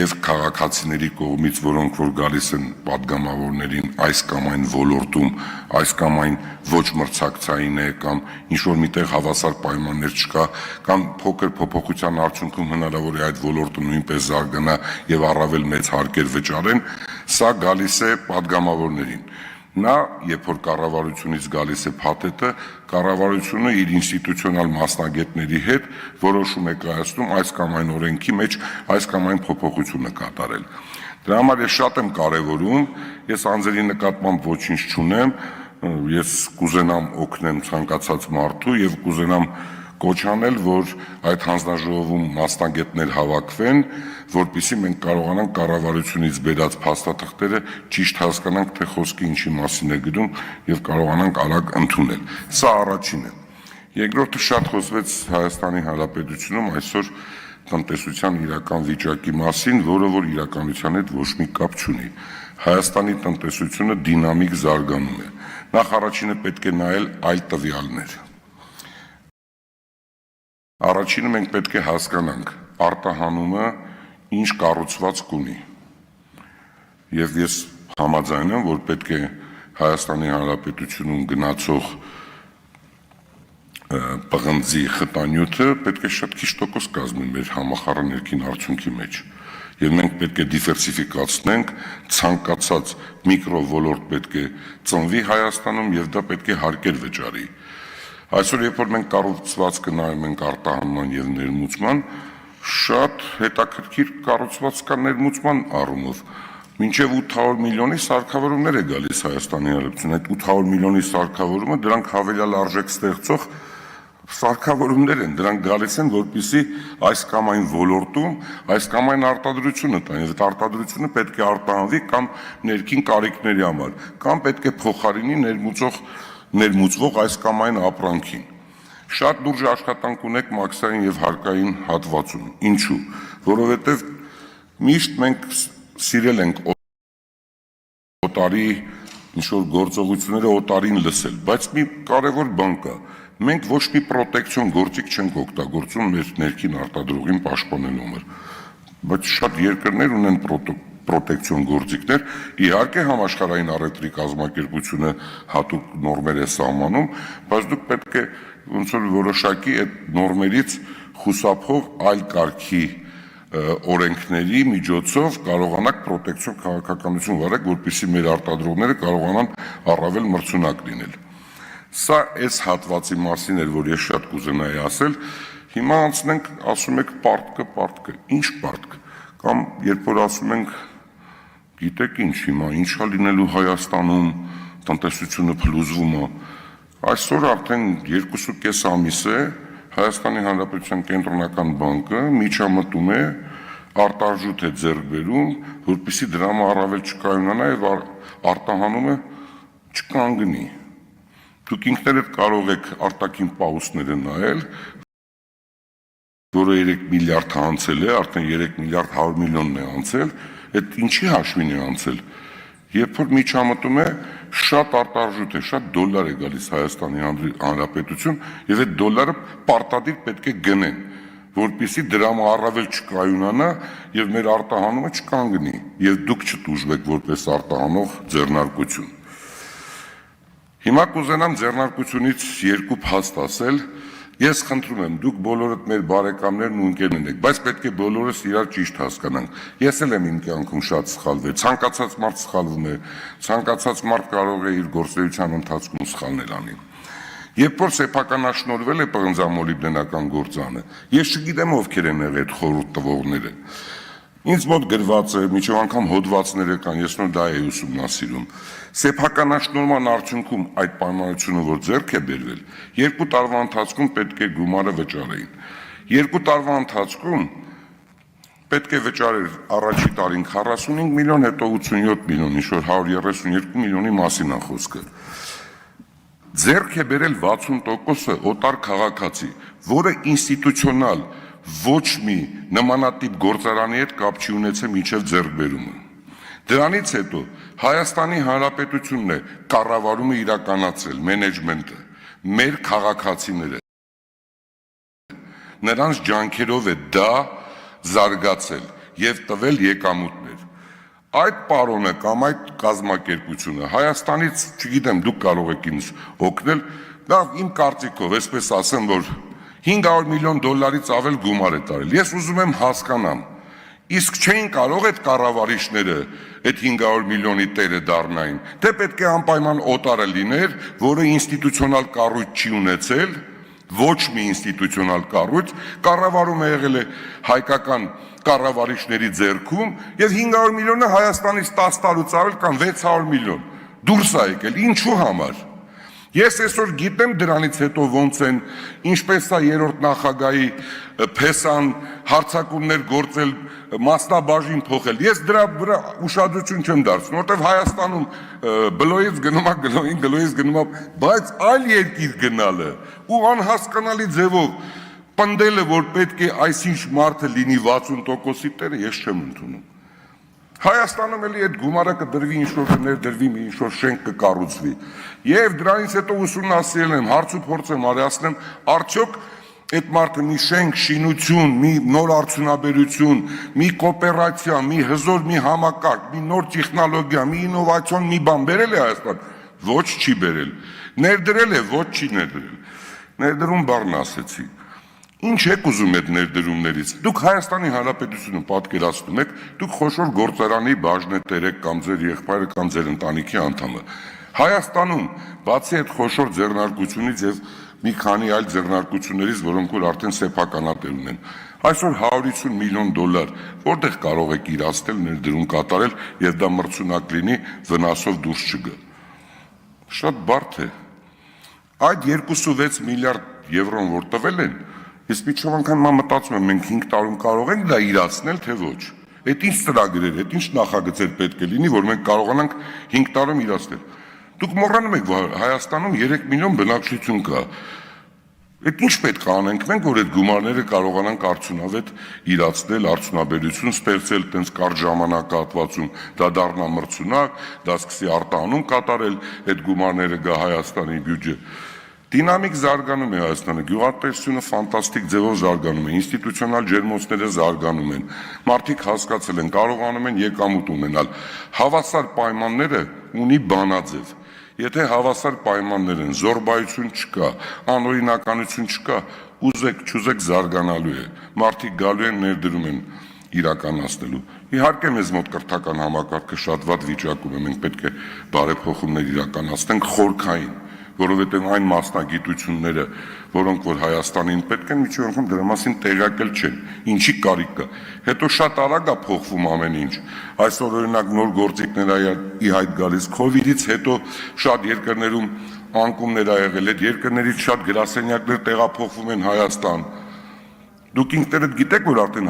Եվ քաղաքացիների կողմից, որոնք որ գալիս են պատգամավորներին այս կամ այն ոլորտում, այս կամ այն ոչ մրցակցային է կամ ինչ-որ միտեղ հավասար պայմաններ չկա, կամ փոքր փոփոխության արդյունքում հնարավոր է այդ ոլորտը նույնպես զարգանա եւ առավել մեծ հարկեր վճարեն, սա գալիս է պատգամավորներին։ Նա, երբ որ կառավարությունից գալիս է փաթեթը, կառավարությունը իր ինստիտուցիոնալ մասնագետների հետ որոշում է կայացնում այս կամ այն օրենքի մեջ այս կամ այն փոփոխությունը կատարել։ Դրա համար ես շատ եմ կարևորում, ես անձերի նկատմամբ ոչինչ չունեմ, ես կուզենամ օգնեմ ցանկացած մարդու եւ կուզենամ կոչ անել, որ այդ հանձնաժողովում մասնագետներ հավաքվեն, որպեսզի մենք կարողանանք կառավարությունից բերած փաստաթղթերը ճիշտ հասկանանք, թե խոսքը ինչի մասին է գնում եւ կարողանանք արագ ընդունել։ Սա առաջինը։ Երկրորդը շատ խոսվեց Հայաստանի Հանրապետությունում այսօր տնտեսության իրական վիճակի մասին, որը որ իրականության հետ ոչ մի կապ չունի։ Հայաստանի տնտեսությունը դինամիկ զարգանում է։ Նախ առաջինը պետք է նայել այլ տվյալներ։ Առաջինը մենք պետք է հասկանանք արտահանումը ինչ կառուցվածք ունի։ Եվ ես համաձայն եմ, որ պետք է Հայաստանի Հանրապետությունում գնացող պղնձի խտանյութը պետք է շատ քիչ տոկոս կազմի մեր համախառն ներքին արդյունքի մեջ։ Եվ մենք պետք է դիվերսիֆիկացնենք, ցանկացած միկրովոլորտ պետք է ծնվի Հայաստանում եւ դա պետք է հարկեր վճարի։ Այսօր երբ որ մենք կառուցվածքը նայում ենք արտահանման եւ ներմուծման, շատ հետաքրքիր կառուցված կա ներմուծման առումով։ Մինչև 800 միլիոնի սարքավորումներ է գալիս Հայաստանի Հանրապետություն։ Այդ 800 միլիոնի սարքավորումը դրանք հավելյալ արժեք ստեղծող սարքավորումներ են, դրանք գալիս են, որպեսզի այս կամ այն ոլորտում, այս կամ այն արտադրությունը տան, եւ այդ արտադրությունը պետք է արտահանվի կամ ներքին կարիքների համար, կամ պետք է փոխարինի ներմուծվող այս կամ այն ապրանքին։ Շատ լուրջ աշխատանք ունեք մաքսային եւ հարկային հատվածում։ Ինչու՞։ Որովհետեւ միշտ մենք սիրել ենք օտարի ինչ-որ գործողությունները օտարին լսել, բայց մի կարևոր բան կա։ Մենք ոչ մի պրոտեկցիոն գործիք չենք օգտագործում մեր ներքին արտադրողին պաշտպանելու համար։ Բայց շատ երկրներ ունեն պրոտեկցիոն գործիքներ, իհարկե համաշխարհային առևտրի կազմակերպությունը հատուկ նորմեր է սահմանում, բայց դուք պետք է ոնց որ որոշակի այդ նորմերից խուսափող այլ կարգի օրենքների միջոցով կարողանաք պրոտեկցիոն քաղաքականություն վարել, որպեսզի մեր արտադրողները կարողանան առավել մրցունակ լինել։ Սա այս հատվածի մասին էր, որ ես շատ կուզենայի ասել։ Հիմա անցնենք, ասում եք պարտքը, ինչ պարտք։ Կամ երբ որ ասում ենք, գիտեք ինչ, հիմա ինչա լինելու Հայաստանում, տնտեսությունը փլուզվում է։ Այսօր արդեն 2.5 ամիս է Հայաստանի Հանրապետության կենտրոնական բանկը միջամտում է, արտարժութ է ձեռք բերում, որպեսզի դրամը առավել չկայունանա եւ արտահանումը չկանգնի։ Դուք ինքներդ կարող եք արտաքին պաուսները նայել, որը 3 միլիարդ անցել է, արդեն 3 միլիարդ 100 միլիոնն է անցել, այդ ինչի հաշվին է անցել։ Երբ որ միջամտում է, շատ արտարժութ է, շատ դոլար է գալիս Հայաստանի Հանրապետություն եւ այդ դոլարը պարտադիր պետք է գնեն, որպեսզի դրամը առավել չկայունանա եւ մեր արտահանումը չկանգնի եւ դուք չտուժվեք որպես արտահանող ձեռնարկություն։ Հիմա կուզենամ ձեռնարկությունից երկու փաստ ասել։ Ես խնդրում եմ, դուք բոլորդ մեր բարեկամներն ու ընկերներն եք, բայց պետք է բոլորս իրար ճիշտ հասկանանք։ Ես էլ եմ իմ կյանքում շատ սխալվել, ցանկացած մարդ սխալվում է, ցանկացած մարդ կարող է իր գործունեության ընթացքում սխալներ անի։ Երբ որ սեփականաշնորհվել է պղնձամոլիբդենական գործանը, ես չգիտեմ ովքեր են եղել այդ խորհուրդ տվողները։ Ինձ մոտ գրված է, միջև անգամ հոդվածները կան, ես նոր դա էի ուսումնասիրում։ Սեփականաշնորհման արդյունքում այդ պայմանությունը, որ ձեռք է բերվել, 2 տարվա ընթացքում պետք է գումարը վճարեին։ 2 տարվա ընթացքում պետք է վճարել առաջի տարին 45 միլիոն, հետո 87 միլիոն, ինչ-որ 132 միլիոնի մասին է խոսքը։ Ձեռք է բերել 60%-ը օտար քաղաքացի, որը ինստիտուցիոնալ ոչ մի նմանատիպ գործարանի հետ կապ չի ունեցել մինչև ձեռքբերումը։ Դրանից հետո Հայաստանի Հանրապետությունն է կառավարումը իրականացրել, մենեջմենտը, մեր քաղաքացիները։ Նրանց ջանքերով է դա զարգացել։ եւ տվել եկամուտներ։ Այդ պարոնը կամ այդ կազմակերպությունը Հայաստանից, չգիտեմ, դուք կարող եք ինձ օգնել, լավ իմ կարծիքով, այսպես ասեմ, որ $500 միլիոն ավել գումար է տարել։ Ես ուզում եմ հասկանամ, իսկ չէին կարող այդ կառավարիչները այդ 500 միլիոնի տերը դառնային, թե պետք է անպայման օտարը լիներ, որը ինստիտուցիոնալ կառույց չի ունեցել, ոչ մի ինստիտուցիոնալ կառույց, կառավարում է եղել է հայկական կառավարիչների ձեռքում եւ 500 միլիոնը Հայաստանից 10 տարուց ավել կամ 600 միլիոն դուրս է եկել, ինչու համար։ Ես այսօր գիտեմ դրանից հետո ոնց են, ինչպես է երրորդ նախագահի փեսան հարցակումներ գործել, մասնաբաժին փոխել։ Ես դրա վրա ուշադրություն չեմ դարձնում, որտեղ Հայաստանում բլոյից գնում է, գլոյից գնում է, բայց այլ երկիր գնալը ու անհասկանալի ձևով պնդելը, որ պետք է այսինչ մարդը լինի 60%-ի տերը, ես չեմ ընդունում։ Հայաստանում էլի այդ գումարը կդրվի, ինչ-որ կներդրվի, ինչ-որ շենք կկառուցվի։ Եվ դրանից հետո ուսումնասիրել եմ, հարց ու փորձ եմ արեցնում, արդյոք այդ մարդը մի շենք, շինություն, մի նոր արդյունաբերություն, մի կոոպերացիա, մի հզոր մի համակարգ, մի նոր տեխնոլոգիա, մի ինովացիոն մի բան բերել է Հայաստան, ոչ չի բերել։ Ներդրել է, ոչ չի ներդրել։ Ներդրում բառն ասեցի։ Ինչ եք ուզում այդ ներդրումներից։ Դուք Հայաստանի Հանրապետությունը պատկերացնում եք, դուք խոշոր գործարանի բաժնետեր եք կամ ձեր եղբայրը կամ ձեր ընտանիքի անդամը։ Հայաստանում, բացի այդ խոշոր ձեռնարկությունից եւ մի քանի այլ ձեռնարկություններից, որոնք որ արդեն սեփականատեր ունեն, այսօր $150 միլիոն որտեղ կարող եք իրացնել, ներդրում կատարել եւ դա մրցունակ լինի, վնասով դուրս չգա։ Շատ բարդ է։ Այդ 2.6 միլիարդ եվրոն որ տվել են, ես միջով անգամ մտածում եմ, մենք 5 տարում կարող ենք դա իրացնել, թե ոչ։ Այդ ինչ ծրագրեր, այդ ինչ նախագծեր պետք է լինի, որ մենք կարողանանք 5 տարում իրացնել։ Դուք մոռանում եք, որ Հայաստանում 3 միլիոն բնակչություն կա։ Այդ ինչ պետք է անենք մենք, որ այդ գումարները կարողանանք արդյունավետ իրացնել, արդյունաբերություն ստեղծել, տենց կարճ ժամանակահատվածում դա դառնա մրցունակ, դա սկսի արտահանում կատարել, այդ գումարները գա Հայաստանի բյուջե։ Դինամիկ զարգանում է Հայաստանը, գյուղատնտեսությունը ֆանտաստիկ ձևով զարգանում է, ինստիտուցիոնալ ջերմոցները զարգանում են, մարդիկ հասկացել են, կարողանում են եկամուտ ունենալ, հավասար պայմանները ունի բանաձև, եթե հավասար պայմաններ են, զոռբայություն չկա, անօրինականություն չկա, ուզեք չուզեք զարգանալու է, մարդիկ գալու են ներդրում են իրականացնելու։ Իհարկե մեզ մոտ կրթական համակարգը շատ վատ վիճակում է, մենք պետք է բարեփոխումներ իրականացնենք խորքային, որովհետև այն մասնագիտությունները, որոնք որ Հայաստանին պետք են, միջի անգամ դրա մասին տեղյակ չեն, ինչի կարիք կա։ Հետո շատ արագ է փոխվում ամեն ինչ։ Այսօր օրինակ նոր գործիքներ ի հայտ գալիս, COVID-ից հետո շատ երկրներում անկումներ ա եղել, այդ երկրներից շատ գրասենյակներ տեղափոխվում են Հայաստան։ Դուք ինքներդ գիտեք, որ արդեն